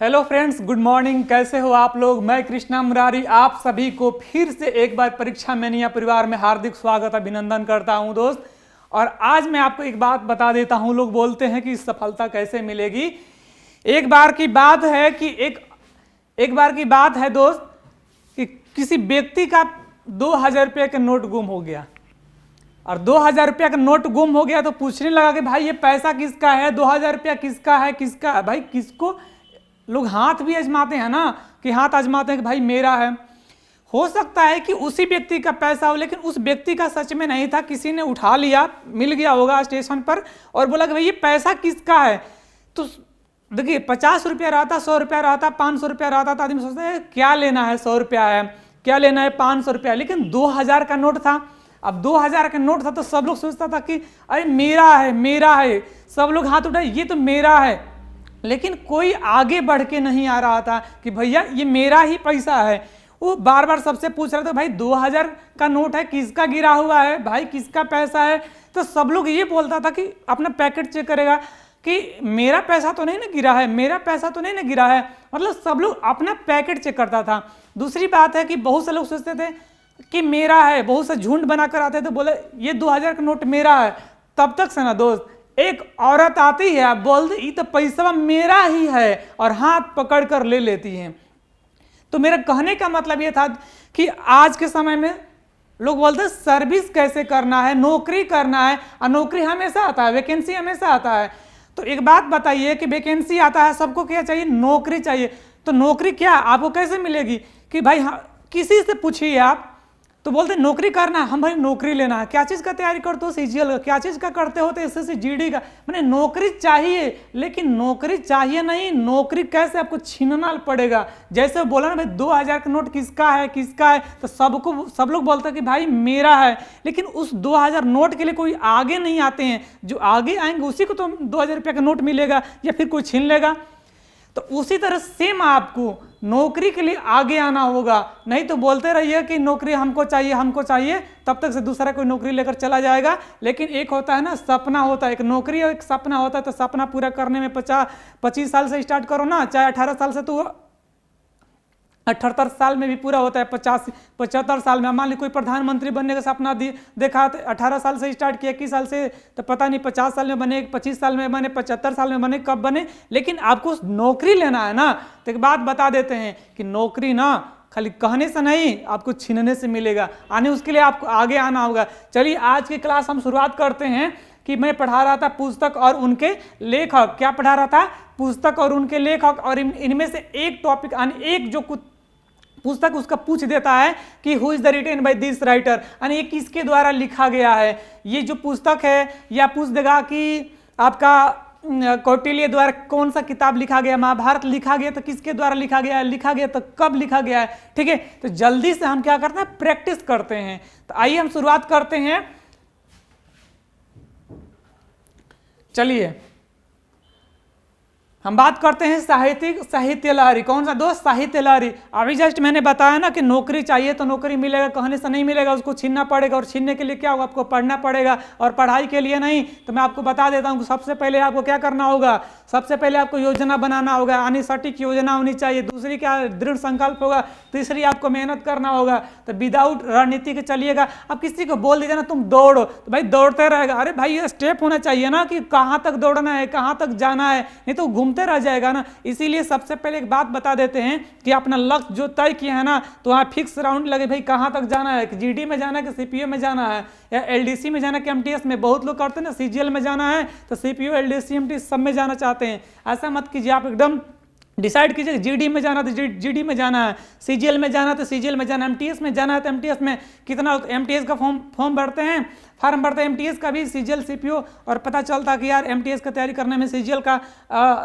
Hello friends, good morning. कैसे हो आप लोग? मैं कृष्णा मुरारी आप सभी को फिर से एक बार परीक्षा मैनिया परिवार में हार्दिक स्वागत अभिनंदन करता हूं दोस्त। और आज मैं आपको एक बात बता देता हूं। लोग बोलते हैं कि सफलता कैसे मिलेगी। एक बार की बात है कि एक बार की बात है दोस्त कि किसी व्यक्ति का 2000 रुपये का नोट गुम हो गया। और 2000 रुपया का नोट गुम हो गया तो पूछने लगा कि भाई ये पैसा किसका है, 2000 रुपया किसका है भाई। किसको लोग हाथ भी आजमाते हैं ना, कि हाथ आजमाते हैं कि भाई मेरा है। हो सकता है कि उसी व्यक्ति का पैसा हो, लेकिन उस व्यक्ति का सच में नहीं था। किसी ने उठा लिया, मिल गया होगा स्टेशन पर और बोला कि भाई ये पैसा किसका है। तो देखिए 50 रुपया रहता, 100 रुपया रहता, 500 रुपया रहता तो आदमी सोचता है क्या लेना है, 100 रुपया है, क्या लेना है 500 रुपया। लेकिन 2000 का नोट था। अब 2000 का नोट था तो सब लोग सोचता था कि अरे मेरा है, मेरा है। सब लोग हाथ उठाए, ये तो मेरा है। लेकिन कोई आगे बढ़ के नहीं आ रहा था कि भैया ये मेरा ही पैसा है। वो बार बार सबसे पूछ रहा था भाई 2000 का नोट है, किसका गिरा हुआ है भाई, किसका पैसा है। तो सब लोग ये बोलता था कि अपना पैकेट चेक करेगा कि मेरा पैसा तो नहीं ना गिरा है, मेरा पैसा तो नहीं ना गिरा है। मतलब सब लोग अपना पैकेट चेक करता था। दूसरी बात है कि बहुत से लोग सोचते थे कि मेरा है, बहुत से झुंड बनाकर आते थे, बोले ये 2000 का नोट मेरा है। तब तक से ना दोस्त एक औरत आती है, आप बोलते ये तो पैसा मेरा ही है, और हाथ पकड़ कर ले लेती है। तो मेरा कहने का मतलब ये था कि आज के समय में लोग बोलते हैं सर्विस कैसे करना है, नौकरी करना है। और नौकरी हमेशा आता है, वैकेंसी हमेशा आता है। तो एक बात बताइए कि वैकेंसी आता है, सबको क्या चाहिए, नौकरी चाहिए। तो नौकरी क्या आपको कैसे मिलेगी कि भाई हाँ, किसी से पूछिए आप तो बोलते नौकरी करना है, हम भाई नौकरी लेना है। क्या चीज़ का तैयारी करते हो, सीजीएल का। क्या चीज़ का करते हो तो एसएससी जीडी का। मैंने नौकरी चाहिए, लेकिन नौकरी चाहिए नहीं, नौकरी कैसे आपको छीनना पड़ेगा। जैसे बोला ना भाई 2000 का नोट किसका है, किसका है, तो सब लोग बोलते हैं कि भाई मेरा है। लेकिन उस 2000 नोट के लिए कोई आगे नहीं आते हैं। जो आगे आएंगे उसी को तो 2000 रुपये का नोट मिलेगा, या फिर कोई छीन लेगा। तो उसी तरह सेम आपको नौकरी के लिए आगे आना होगा। नहीं तो बोलते रहिए कि नौकरी हमको चाहिए, हमको चाहिए, तब तक से दूसरा कोई नौकरी लेकर चला जाएगा। लेकिन एक होता है ना सपना होता है, एक नौकरी और एक सपना होता है। तो सपना पूरा करने में 25 साल से स्टार्ट करो ना, चाहे 18 साल से, तो 78 साल में भी पूरा होता है। 75 साल में मान ली कोई प्रधानमंत्री बनने का सपना देखा तो 18 साल से स्टार्ट किया, 21 साल से, तो पता नहीं 50 साल में बने, 25 साल में बने, 75 साल में बने, कब बने। लेकिन आपको नौकरी लेना है ना। तो एक बात बता देते हैं कि नौकरी ना खाली कहने से नहीं, आपको छीनने से मिलेगा। उसके लिए आपको आगे आना होगा। चलिए आज की क्लास हम शुरुआत करते हैं कि मैं पढ़ा रहा था पुस्तक और उनके लेखक। क्या पढ़ा रहा था? पुस्तक और उनके लेखक। और इनमें से एक टॉपिक, एक जो पुस्तक उसका पूछ देता है कि who is the written by this writer, यानी ये किसके द्वारा लिखा गया है। ये जो पुस्तक है, या पूछ देगा कि आपका कौटिल्य द्वारा कौन सा किताब लिखा गया, महाभारत लिखा गया तो किसके द्वारा लिखा गया है, लिखा गया तो कब लिखा गया है। ठीक है, तो जल्दी से हम क्या करते हैं, प्रैक्टिस करते हैं। तो आइए हम शुरुआत करते हैं। चलिए हम बात करते हैं साहित्य लहरी। कौन सा दोस्त? साहित्य लहरी। अभी जस्ट मैंने बताया ना कि नौकरी चाहिए तो नौकरी मिलेगा, कहने से नहीं मिलेगा, उसको छीनना पड़ेगा। और छीनने के लिए क्या होगा, आपको पढ़ना पड़ेगा। और पढ़ाई के लिए नहीं तो मैं आपको बता देता हूँ, सबसे पहले आपको क्या करना होगा, सबसे पहले आपको योजना बनाना होगा, यानी सटीक योजना होनी चाहिए। दूसरी क्या, दृढ़ संकल्प होगा। तीसरी आपको मेहनत करना होगा। तो विदाउट रणनीति के चलिएगा। अब किसी को बोल दीजिए ना तुम दौड़ो, तो भाई दौड़ते रहेगा। अरे भाई ये स्टेप होना चाहिए ना कि कहाँ तक दौड़ना है, कहाँ तक जाना है, नहीं तो घूमते रह जाएगा ना। इसीलिए सबसे पहले एक बात बता देते हैं कि अपना लक्ष्य जो तय किया है ना, तो वहाँ फिक्स राउंड लगे, भाई कहाँ तक जाना है, कि जीडी में जाना है कि सीपीयू में जाना है, या एलडीसी में जाना है कि एमटीएस में। बहुत लोग करते हैं ना सीजीएल में जाना है तो सीपीयू, एलडीसी, एमटीएस सब में जाना चाहते हैं। ऐसा मत कीजिए, आप एकदम डिसाइड कीजिए। जीडी में जाना तो जीडी में जाना है, सीजीएल में जाना तो सीजीएल में जाना, एमटीएस में जाना है तो एमटीएस में। कितना एमटीएस का फॉर्म भरते हैं, फॉर्म भरते हैं एमटीएस का भी, सीजीएल, सीपीयू। और पता चलता कि यार एमटीएस का तैयारी करने में सीजीएल का,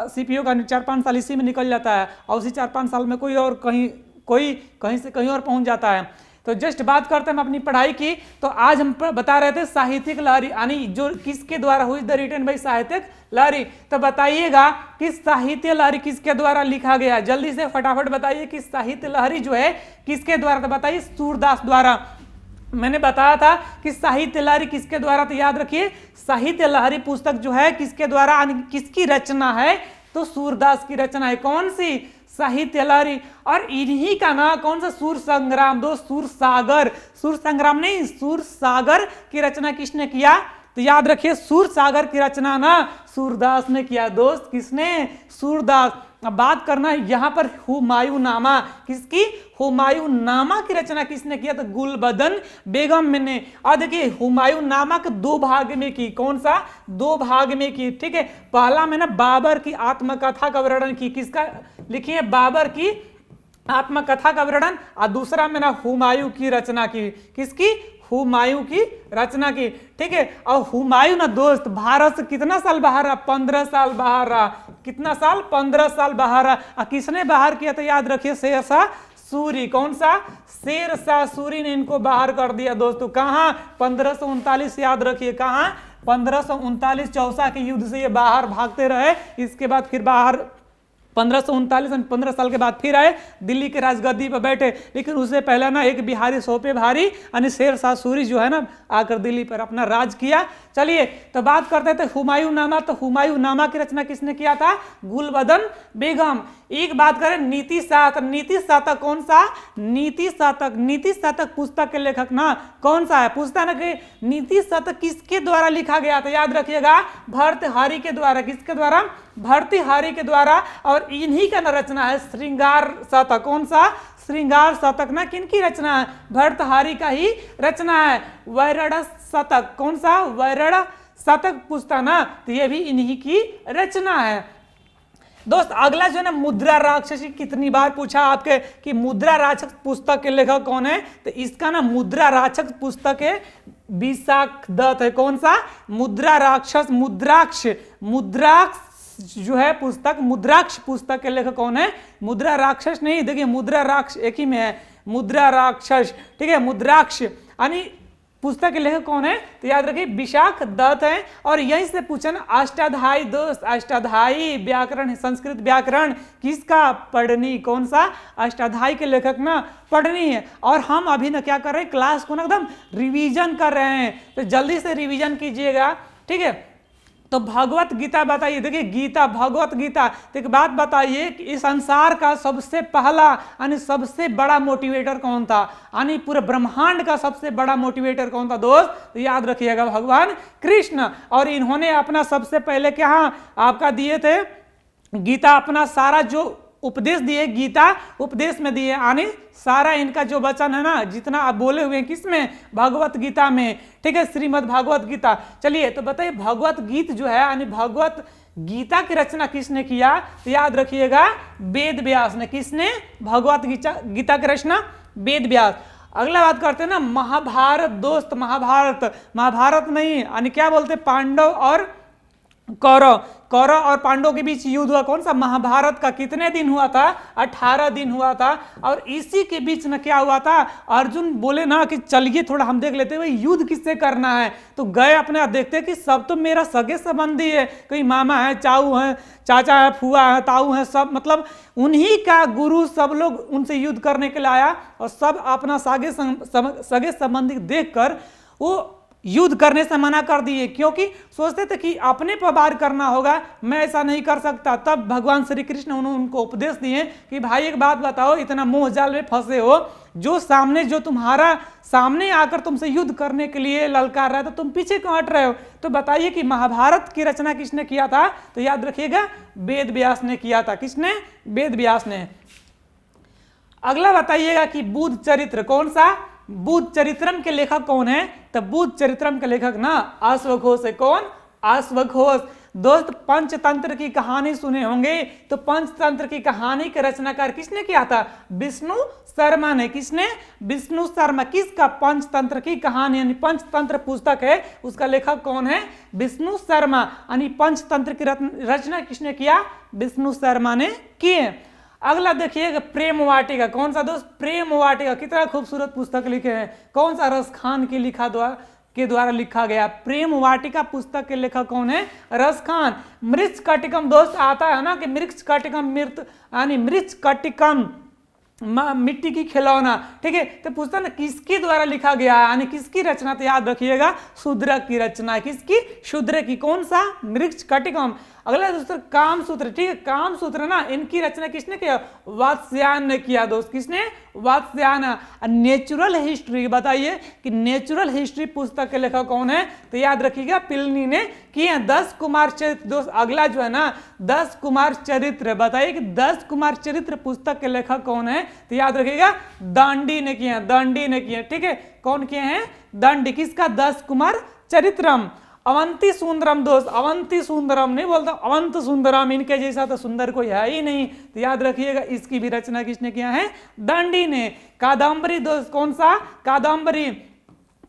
सीपीयू का 4-5 साल इसी में निकल जाता है, और उसी 4-5 साल में कोई और कहीं से कहीं और पहुंच जाता है। तो जस्ट बात करते हैं हम अपनी पढ़ाई की। तो आज हम बता रहे थे साहित्यिक लहरी, यानी जो किसके द्वारा, who is the written by Sahityik Lahari. तो बताइएगा कि साहित्य लहरी किसके द्वारा लिखा गया। जल्दी से फटाफट बताइए कि साहित्य लहरी जो है किसके द्वारा। तो बताइए सूरदास द्वारा। मैंने बताया था कि साहित्य लहरी किसके द्वारा, तो याद रखिए साहित्य लहरी पुस्तक जो है किसके द्वारा, किसकी रचना है, तो सूरदास की रचना है कौन सी, साहित्य लहरी। और इन्हीं का ना कौन सा, सूर संग्राम दोस्त, सूर सागर, सूर संग्राम नहीं, सूर सागर की रचना किसने किया, तो याद रखिए सूर सागर की रचना ना सूरदास ने किया दोस्त, किसने, सूरदास। अब बात करना है यहाँ पर हुमायूं नामा, किसकी, हुमायूं नामा की रचना किसने किया, तो गुलबदन बेगम ने। और देखिए हुमायूं नामा के दो भाग में की, कौन सा, दो भाग में की, ठीक है। पहला में ना बाबर की आत्मकथा का वर्णन की, किसका लिखिए, बाबर की आत्मकथा का वर्णन, और दूसरा में ना हुमायूं की रचना की, किसकी, हुमायूं की रचना की, ठीक है। और हुमायूं ना दोस्त भारत से कितना साल बाहर रहा, 15 साल बाहर रहा, कितना साल, 15 साल बाहर रहा। किसने बाहर किया, तो याद रखिए शेरशाह सूरी, कौन सा, शेरशाह सूरी ने इनको बाहर कर दिया दोस्तों। कहाँ, 1539, याद रखिए कहाँ, 1539 चौसा के युद्ध से ये बाहर भागते रहे। इसके बाद फिर बाहर 1539 में 15 साल के बाद फिर आए, दिल्ली के राजगद्दी पर बैठे। लेकिन उससे पहले ना एक बिहारी सोपे भारी यानी शेरशाह सूरी जो है ना आकर दिल्ली पर अपना राज किया। चलिए तो बात करते थे हुमायूं नामा, तो हुमायूं नामा की रचना किसने किया था, गुलबदन बेगम। एक बात करें नीति सातक, नीति सातक कौन सा, नीति सातक, नीति सातक पुस्तक के लेखक ना कौन सा है, पूछता ना कि नीति सातक किसके द्वारा लिखा गया था, याद रखिएगा भर्तृहरि के द्वारा, किसके द्वारा, भर्तृहरि के द्वारा। और इन्हीं का रचना है श्रृंगार शतक, कौन सा, श्रृंगार शतक ना किनकी रचना है, भर्तृहरि का ही रचना है। वैरण शतक, कौन सा, वैरण शतक पुस्तक ना, तो ये भी इन्हीं की रचना है दोस्त। अगला जो है ना मुद्रा राक्षसी, कितनी बार पूछा आपके कि मुद्रा राक्षस पुस्तक के लेखक कौन है, तो इसका ना मुद्रा राक्षस पुस्तक है विशाख दत्त है। कौन सा, मुद्रा राक्षस, मुद्राक्ष, मुद्राक्ष जो है पुस्तक, मुद्राक्ष पुस्तक के लेखक कौन है, मुद्रा राक्षस नहीं, देखिए मुद्रा राक्ष एक ही में है, मुद्रा राक्षस, ठीक है, मुद्राक्ष यानी पुस्तक के लेखक कौन है, तो याद रखिए विशाख दत्त है। और यहीं से पूछना अष्टाध्यायी दोस्त, अष्टाध्यायी व्याकरण, संस्कृत व्याकरण किसका, पढ़नी, कौन सा, अष्टाध्यायी के लेखक ना पढ़नी है। और हम अभी ना क्या कर रहे हैं, क्लास को ना एकदम रिवीजन कर रहे हैं, तो जल्दी से रिवीजन कीजिएगा, ठीक है। तो भगवत गीता बताइए, देखिए गीता, भगवत गीता, तो एक बात बताइए कि इस संसार का सबसे पहला यानी सबसे बड़ा मोटिवेटर कौन था, यानी पूरे ब्रह्मांड का सबसे बड़ा मोटिवेटर कौन था दोस्त, तो याद रखिएगा भगवान कृष्ण। और इन्होंने अपना सबसे पहले क्या आपका दिए थे, गीता अपना सारा जो उपदेश दिए, गीता उपदेश में दिए, यानी सारा इनका जो वचन है ना जितना आप बोले हुए हैं किसमें, भगवत गीता में, ठीक है, श्रीमद् भागवत गीता। चलिए तो बताइए भगवत गीत जो है यानी भगवत गीता की रचना किसने किया, तो याद रखिएगा वेद व्यास ने। किसने, भगवत गीता की रचना वेद व्यास। अगला बात करते हैं ना महाभारत दोस्त, महाभारत, महाभारत नहीं यानी क्या बोलते, पांडव और कौरव, कौरव और पांडवों के बीच युद्ध हुआ, कौन सा, महाभारत का कितने दिन हुआ था, 18 दिन हुआ था। और इसी के बीच में क्या हुआ था, अर्जुन बोले ना कि चलिए थोड़ा हम देख लेते हैं भाई युद्ध किससे करना है, तो गए अपने आप देखते कि सब तो मेरा सगे संबंधी है, कोई मामा है, चाऊ है, चाचा है, फुआ है, ताऊ है, सब मतलब उन्हीं का गुरु, सब लोग उनसे युद्ध करने के लिए आया। और सब अपना सगे संबंधी देखकर वो युद्ध करने से मना कर दिए, क्योंकि सोचते थे कि अपने पर वार करना होगा, मैं ऐसा नहीं कर सकता। तब भगवान श्री कृष्ण उन्होंने उनको उपदेश दिए कि भाई एक बात बताओ, इतना मोह जाल में फंसे हो, जो सामने जो तुम्हारा सामने आकर तुमसे युद्ध करने के लिए ललकार रहा है, तो तुम पीछे क्यों हट रहे हो। तो बताइए कि महाभारत की रचना किसने किया था, तो याद रखिएगा वेद व्यास ने किया था। किसने, वेद व्यास ने। अगला बताइएगा कि बुद्ध चरित्र, कौन सा, बुद्ध चरित्रम के लेखक कौन है, तो बुद्ध चरित्रम के लेखक ना अश्वघोष है। कौन, अश्वघोष। दोस्त पंचतंत्र की कहानी सुने होंगे, तो पंचतंत्र की कहानी के रचनाकार किसने किया था, विष्णु शर्मा ने। किसने, विष्णु शर्मा। किसका, पंचतंत्र की कहानी यानी पंचतंत्र पुस्तक है, उसका लेखक कौन है, विष्णु शर्मा। यानी पंचतंत्र की रचना किसने किया, विष्णु शर्मा ने किए। अगला देखिएगा प्रेम वाटिका, कौन सा दोस्त, प्रेम वाटिका। कितना खूबसूरत पुस्तक लिखे हैं, कौन सा, रस खान की के द्वारा लिखा गया। प्रेम वाटिका पुस्तक के लेखक कौन है, रस खान। मृच कटिकम दोस्त आता है ना कि मृक्ष कटिकम मृत यानी मृच कटिकम मिट्टी की खिलौना, ठीक है। तो पूछता ना किसके द्वारा लिखा गया है यानी किसकी रचना, तो याद रखिएगा शूद्रक की रचना है। किसकी, शूद्र की। कौन सा, मृक्ष कटिकम। अगला सूत्र काम सूत्र, ठीक है, काम सूत्र ना, इनकी रचना किसने किया? वात्स्यायन ने किया दोस्त। किसने? वात्स्यायन। नेचुरल हिस्ट्री, बताइए कि नेचुरल हिस्ट्री पुस्तक के लेखक कौन है? तो याद रखिएगा प्लिनी ने किए। 10 कुमार चरित्र दोस्त, अगला जो है ना 10 कुमार चरित्र, बताइए कि 10 कुमार चरित्र पुस्तक के लेखक कौन है? तो याद रखिएगा दंडी ने किए हैं, दंडी ने किए, ठीक है। कौन किए हैं? दंडी। किसका? 10 कुमार चरित्रम। अवंती सुंदरम दोस्त, अवंती सुंदरम नहीं बोलता, अवंत सुंदरम, इनके जैसा तो सुंदर कोई है ही नहीं। तो याद रखिएगा इसकी भी रचना किसने किया है? दंडी ने। कादम्बरी दोस्त, कौन सा? कादम्बरी।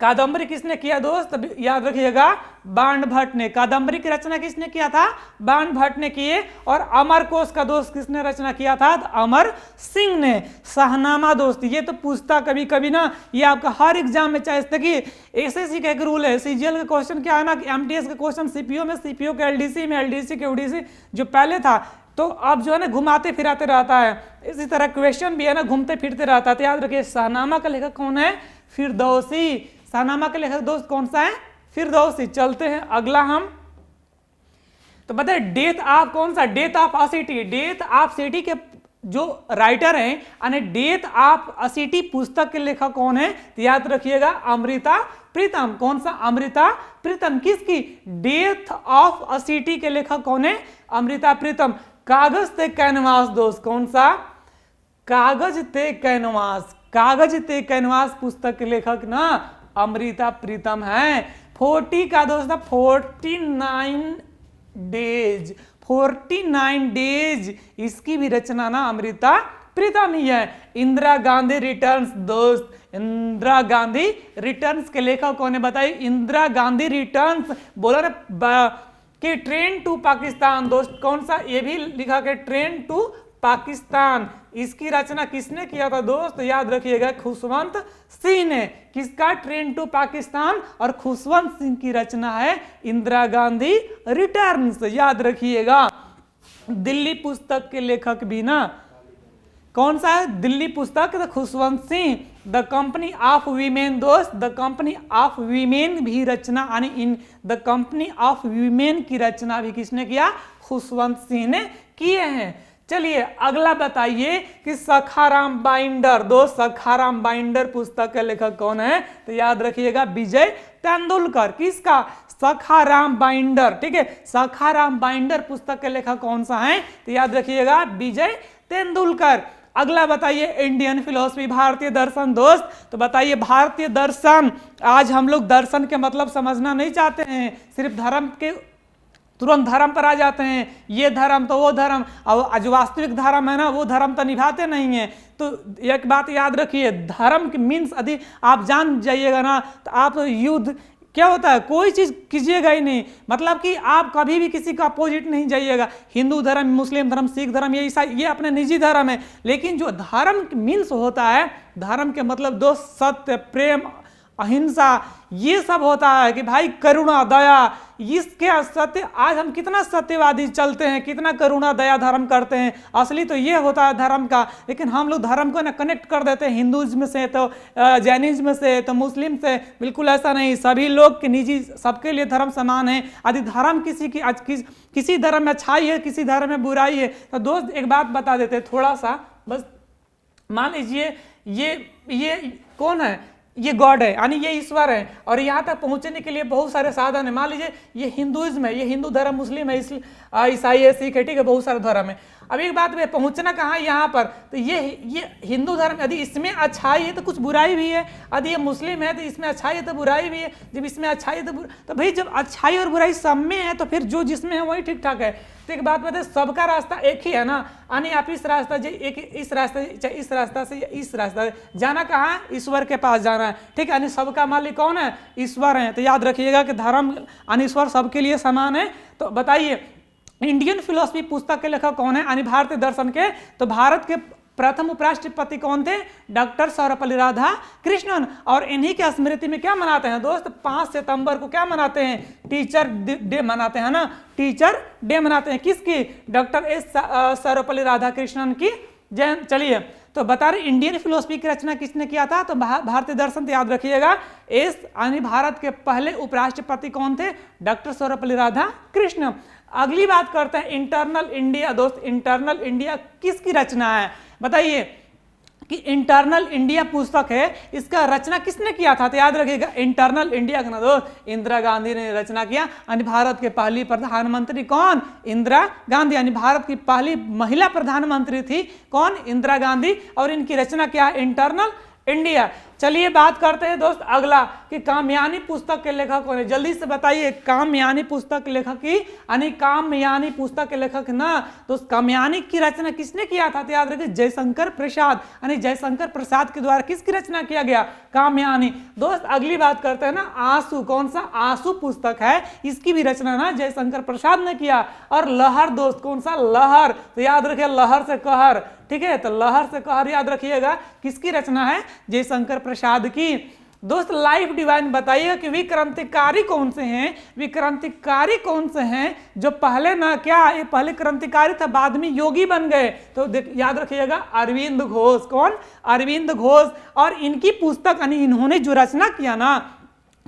कादम्बरी किसने किया दोस्त? याद रखिएगा बाणभट्ट ने। कादम्बरी की रचना किसने किया था? बाणभट्ट ने किए। और अमरकोश का दोस्त किसने रचना किया था? अमर सिंह ने। शाहनामा दोस्त, ये तो पूछता कभी कभी ना, ये आपका हर एग्जाम में, चाहे कि एसएससी का एक रूल है, सीजीएल का क्वेश्चन क्या है ना कि एमटीएस का क्वेश्चन सीपीओ में, सीपीओ के एलडीसी में, एलडीसी के ओडीसी जो पहले था, तो अब जो है ना घुमाते फिराते रहता है। इसी तरह क्वेश्चन भी है ना घूमते फिरते रहता है। तो याद रखिए शाहनामा का लेखक कौन है? फिरदौसी। शाहनामा का लेखक दोस्त कौन सा है? फिरदौसी। चलते हैं अगला हम, तो बताइए डेथ ऑफ कौन सा? Death of a city. Death of city के जो राइटर हैं, यानी डेथ ऑफ असिटी पुस्तक के लेखक कौन है? तो याद रखिएगा अमृता प्रीतम। कौन सा? अमृता प्रीतम। किसकी? डेथ ऑफ असिटी के लेखक कौन है? अमृता प्रीतम। कागज ते कैनवास दोस्त, कौन सा? कागज ते कैनवास। कागज ते कैनवास पुस्तक के लेखक ना अमृता प्रीतम है। 40 का दोस्त 49 डेज, 49 डेज, इसकी भी रचना ना अमृता प्रीतम ही है। इंदिरा गांधी रिटर्न्स दोस्त, इंदिरा गांधी रिटर्न्स के लेखक कौन है? बताइए। इंदिरा गांधी रिटर्न्स बोला ना कि ट्रेन टू पाकिस्तान दोस्त, कौन सा? ये भी लिखा के ट्रेन टू पाकिस्तान, इसकी रचना किसने किया था दोस्त? याद रखिएगा खुशवंत सिंह ने। किसका? Train to Pakistan. और खुशवंत सिंह की रचना है इंदिरा गांधी रिटर्न्स, याद रखिएगा। दिल्ली पुस्तक के लेखक भी ना कौन सा है? दिल्ली पुस्तक तो Khushwant Singh. The company of women दोस्त, द कंपनी ऑफ वीमेन भी रचना, यानी in the company of women की रचना भी किसने किया? खुशवंत सिंह ने किए हैं। चलिए अगला बताइए कि सखाराम बाइंडर दोस्त, सखाराम बाइंडर पुस्तक के लेखक कौन है? तो याद रखिएगा विजय तेंदुलकर। किसका? सखाराम बाइंडर, ठीक है। सखाराम बाइंडर पुस्तक के लेखक कौन सा है? तो याद रखिएगा विजय तेंदुलकर। अगला बताइए इंडियन फिलोसफी, भारतीय दर्शन दोस्त। तो बताइए भारतीय दर्शन, आज हम लोग दर्शन के मतलब समझना नहीं चाहते हैं, सिर्फ धर्म के तुरंत धर्म पर आ जाते हैं, ये धर्म तो वो धर्म, और जो वास्तविक धर्म है ना वो धर्म तो निभाते नहीं है। तो एक बात याद रखिए, धर्म की मीन्स यदि आप जान जाइएगा ना तो आप युद्ध क्या होता है, कोई चीज़ कीजिएगा ही नहीं, मतलब कि आप कभी भी किसी का अपोजिट नहीं जाइएगा। हिंदू धर्म, मुस्लिम धर्म, सिख धर्म, ये ईसाई, ये अपने निजी धर्म है, लेकिन जो धर्म मीन्स होता है, धर्म के मतलब दोस्त सत्य, प्रेम, अहिंसा, ये सब होता है कि भाई करुणा, दया, इसके सत्य। आज हम कितना सत्यवादी चलते हैं, कितना करुणा दया धर्म करते हैं, असली तो ये होता है धर्म का। लेकिन हम लोग धर्म को ना कनेक्ट कर देते हैं हिंदुइज्म से, तो जैनिज्म से, तो मुस्लिम से। बिल्कुल ऐसा नहीं, सभी लोग के निजी, सबके लिए धर्म समान है। यदि धर्म किसी धर्म में अच्छाई है, किसी धर्म में बुराई है, तो दोस्त एक बात बता देते हैं थोड़ा सा, बस मान लीजिए ये कौन है? ये गॉड है, यानी ये ईश्वर है, और यहाँ तक पहुँचने के लिए बहुत सारे साधन है। मान लीजिए ये हिंदुइज्म है, ये हिंदू धर्म, मुस्लिम है, ईसाई है, सिख है, ठीक है, बहुत सारे धर्म है। अब एक बात में पहुँचना कहाँ है? यहाँ पर। तो ये हिंदू धर्म, यदि इसमें अच्छाई है तो कुछ बुराई भी है, यदि ये मुस्लिम है तो इसमें अच्छाई है तो बुराई भी है, जब इसमें अच्छाई है तो भाई जब अच्छाई और बुराई सब में है तो फिर जो जिसमें है वही ठीक ठाक है। तो एक बात बताए, सबका रास्ता एक ही है ना, यानी आप इस रास्ता इस रास्ता, चाहे इस रास्ता से या इस रास्ता से जाना कहाँ है? ईश्वर के पास जाना है, ठीक है। यानी सबका मालिक कौन है? ईश्वर है। तो याद रखिएगा कि धर्म यानी ईश्वर सबके लिए समान है। तो बताइए इंडियन फिलोसफी पुस्तक के लेखक कौन है, यानी भारतीय दर्शन के? तो भारत के प्रथम उपराष्ट्रपति कौन थे? डॉक्टर सर्वपल्ली राधाकृष्णन। और इन्हीं के स्मृति में क्या मनाते हैं दोस्त? 5 सितंबर को क्या मनाते हैं? टीचर डे मनाते हैं ना, टीचर डे मनाते हैं। किसकी? डॉक्टर एस सर्वपल्ली राधाकृष्णन की जयंती। चलिए तो बता रहे इंडियन फिलोसफी की रचना किसने किया था? तो भारतीय दर्शन। तो याद रखिएगा यानी भारत के पहले उपराष्ट्रपति कौन थे? डॉक्टर सर्वपल्ली राधाकृष्णन। अगली बात करते हैं इंटरनल इंडिया। दोस्त इंटरनल इंडिया किसकी रचना है बताइए कि इंटरनल इंडिया पुस्तक है, इसका रचना किसने किया था? तो याद रखिएगा इंटरनल इंडिया का ना दोस्त इंदिरा गांधी ने रचना किया। यानी भारत के पहली प्रधानमंत्री कौन? इंदिरा गांधी। यानी भारत की पहली महिला प्रधानमंत्री थी कौन? इंदिरा गांधी। और इनकी रचना क्या है? Internal India. चलिए बात करते हैं दोस्त अगला कि कामयानी पुस्तक के लेखक कौन है? जल्दी से बताइए कामयानी पुस्तक के लेखक की, यानी कामयानी पुस्तक के लेखक ना दोस्त कामयानी की रचना किसने किया था? तो याद रखिए जयशंकर प्रसाद। यानी जयशंकर प्रसाद के द्वारा किसकी रचना किया गया? कामयानी। दोस्त अगली बात करते हैं ना आंसू। कौन सा? आंसू पुस्तक है, इसकी भी रचना ना जयशंकर प्रसाद ने किया। और लहर दोस्त कौन सा? लहर। तो याद रखिए लहर से कहर, ठीक है, तो लहर से कहर याद रखिएगा किसकी रचना है? जयशंकर प्रसाद की। दोस्त लाइफ डिवाइन बताइए कि विक्रांतिकारी कौन से हैं? विक्रांतिकारी कौन से हैं जो पहले ना क्या ये पहले क्रांतिकारी था बाद में योगी बन गए? तो याद रखिएगा अरविंद घोष। कौन? अरविंद घोष। और इनकी पुस्तक यानी इन्होंने जो रचना किया ना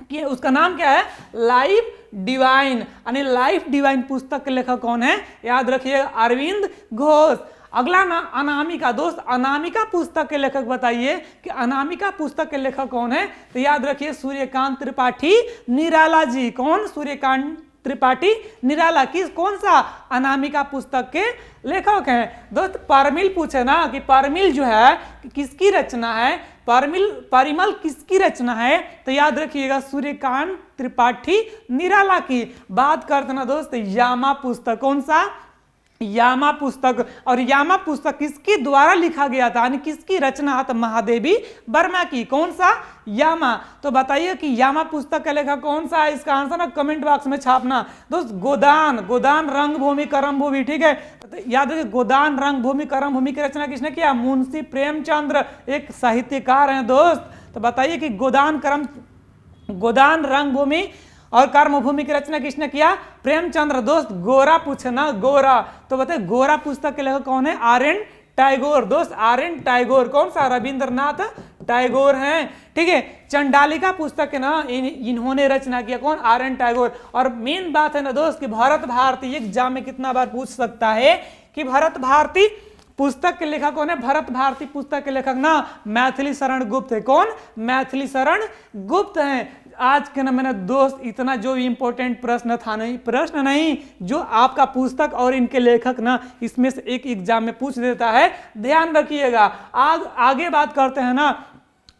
कि उसका नाम क्या है? Life divine. यानी लाइफ डिवाइन पुस्तक के लेखक कौन है? याद रखिएगा अरविंद घोष। अगला ना अनामिका। दोस्त अनामिका पुस्तक के लेखक बताइए कि अनामिका पुस्तक के लेखक कौन है? तो याद रखिए सूर्यकांत त्रिपाठी निराला जी। कौन? सूर्यकांत त्रिपाठी निराला। किस कौन सा? अनामिका पुस्तक के लेखक हैं। दोस्त परमिल पूछे ना कि परमिल जो है किसकी रचना है? परिमल किसकी रचना है? तो याद रखिएगा सूर्यकांत त्रिपाठी निराला की। बात करते ना दोस्त यामा पुस्तक। कौन सा? यामा पुस्तक। और यामा पुस्तक किसके द्वारा लिखा गया था? यानी किसकी रचना? तो महादेवी वर्मा की। कौन सा? यामा। तो बताइए कि यामा पुस्तक का लेखक कौन सा है? इसका आंसर ना कमेंट बॉक्स में छापना। दोस्त गोदान। गोदान रंगभूमि करम भूमि, ठीक है, तो याद रखिए गोदान रंगभूमि करम भूमि की रचना किसने किया? मुंशी प्रेमचंद्र, एक साहित्यकार हैं दोस्त। तो बताइए कि गोदान रंगभूमि और कर्मभूमि की रचना किसने किया? प्रेमचंद्र। दोस्त गोरा पूछे ना गोरा, तो बताइए गोरा पुस्तक के लेखक कौन है? आर.एन. टैगोर। दोस्त आर.एन. टैगोर। कौन सा? रविंद्रनाथ टैगोर हैं, ठीक है। चंडालिका पुस्तक के ना इन्होंने रचना किया। कौन? आर.एन. टैगोर। और मेन बात है ना दोस्त कि भरत भारती एग्जाम में कितना बार पूछ सकता है कि भरत भारती पुस्तक के लेखक कौन है? भरत भारती पुस्तक के लेखक ना मैथिली शरण गुप्त है। कौन? मैथिली शरण गुप्त हैं। आज के ना मैंने दोस्त इतना जो इंपॉर्टेंट प्रश्न था नहीं, प्रश्न नहीं जो आपका पुस्तक और इनके लेखक ना इसमें से एक एग्जाम में पूछ देता है, ध्यान रखिएगा। आगे बात करते हैं ना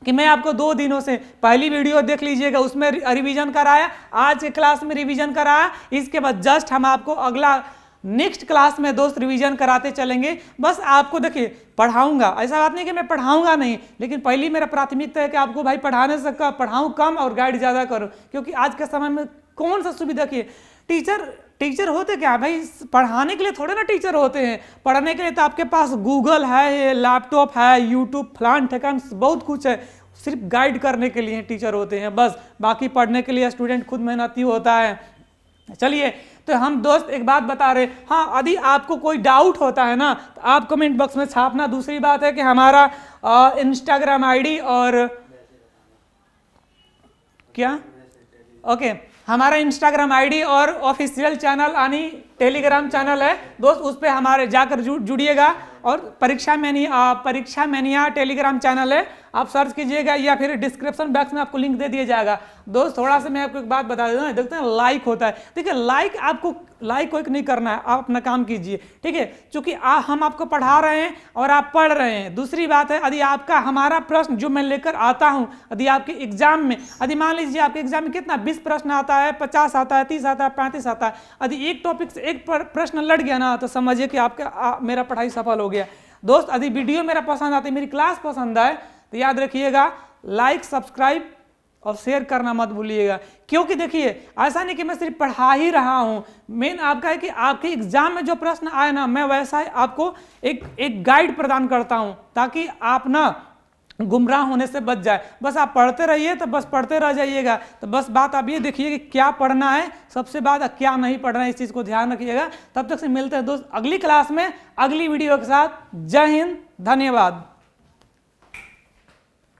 कि मैं आपको 2 दिनों से पहली वीडियो देख लीजिएगा, उसमें रिवीजन कराया, आज के क्लास में रिवीजन कराया। इसके बाद जस्ट हम आपको अगला नेक्स्ट क्लास में दोस्त रिवीजन कराते चलेंगे। बस आपको देखिए पढ़ाऊंगा, ऐसा बात नहीं कि मैं पढ़ाऊंगा नहीं, लेकिन पहली मेरा प्राथमिकता है कि आपको भाई पढ़ाने से पढ़ाऊं कम और गाइड ज़्यादा करो। क्योंकि आज के समय में कौन सा सुविधा की टीचर होते क्या भाई? पढ़ाने के लिए थोड़े ना टीचर होते हैं। पढ़ने के लिए तो आपके पास गूगल है, लैपटॉप है, यूट्यूब, फलान ठेकान बहुत कुछ है। सिर्फ गाइड करने के लिए टीचर होते हैं बस, बाकी पढ़ने के लिए स्टूडेंट खुद मेहनती होता है। चलिए तो हम दोस्त एक बात बता रहे, हाँ यदि आपको कोई डाउट होता है ना तो आप कमेंट बॉक्स में छापना। दूसरी बात है कि हमारा इंस्टाग्राम आईडी और क्या हमारा इंस्टाग्राम आईडी और ऑफिशियल चैनल यानी टेलीग्राम चैनल है दोस्त, उस पर हमारे जाकर जुड़िएगा। और परीक्षा मैनिया टेलीग्राम चैनल है, आप सर्च कीजिएगा या फिर डिस्क्रिप्शन बॉक्स में आपको लिंक दे दिया जाएगा। दोस्त थोड़ा सा मैं आपको एक बात बता देता हूँ, देखते हैं लाइक होता है, ठीक है, लाइक आपको लाइक कोई नहीं करना है, आप अपना काम कीजिए, ठीक है, क्योंकि हम आपको पढ़ा रहे हैं और आप पढ़ रहे हैं। दूसरी बात है यदि आपका हमारा प्रश्न जो मैं लेकर आता हूँ यदि आपके एग्जाम में, यदि मान लीजिए आपके एग्जाम में कितना 20 प्रश्न आता है, 50 आता है, 30 आता है, 35 आता है, यदि एक टॉपिक से एक प्रश्न लड़ गया ना तो समझिए कि आपका मेरा पढ़ाई सफल हो गया। दोस्त यदि वीडियो मेरा पसंद आती, मेरी क्लास पसंद आए तो याद रखिएगा लाइक, सब्सक्राइब और शेयर करना मत भूलिएगा। क्योंकि देखिए ऐसा नहीं कि मैं सिर्फ पढ़ा ही रहा हूँ, मेन आपका है कि आपके एग्जाम में जो प्रश्न आए ना मैं वैसा ही आपको एक गाइड प्रदान करता हूँ ताकि आप ना गुमराह होने से बच जाए। बस आप पढ़ते रहिए तो बस पढ़ते रह जाइएगा। तो बस बात आप ये देखिए कि क्या पढ़ना है, सबसे बात क्या नहीं पढ़ना है, इस चीज़ को ध्यान रखिएगा। तब तक से मिलते हैं दोस्त अगली क्लास में अगली वीडियो के साथ। जय हिंद, धन्यवाद।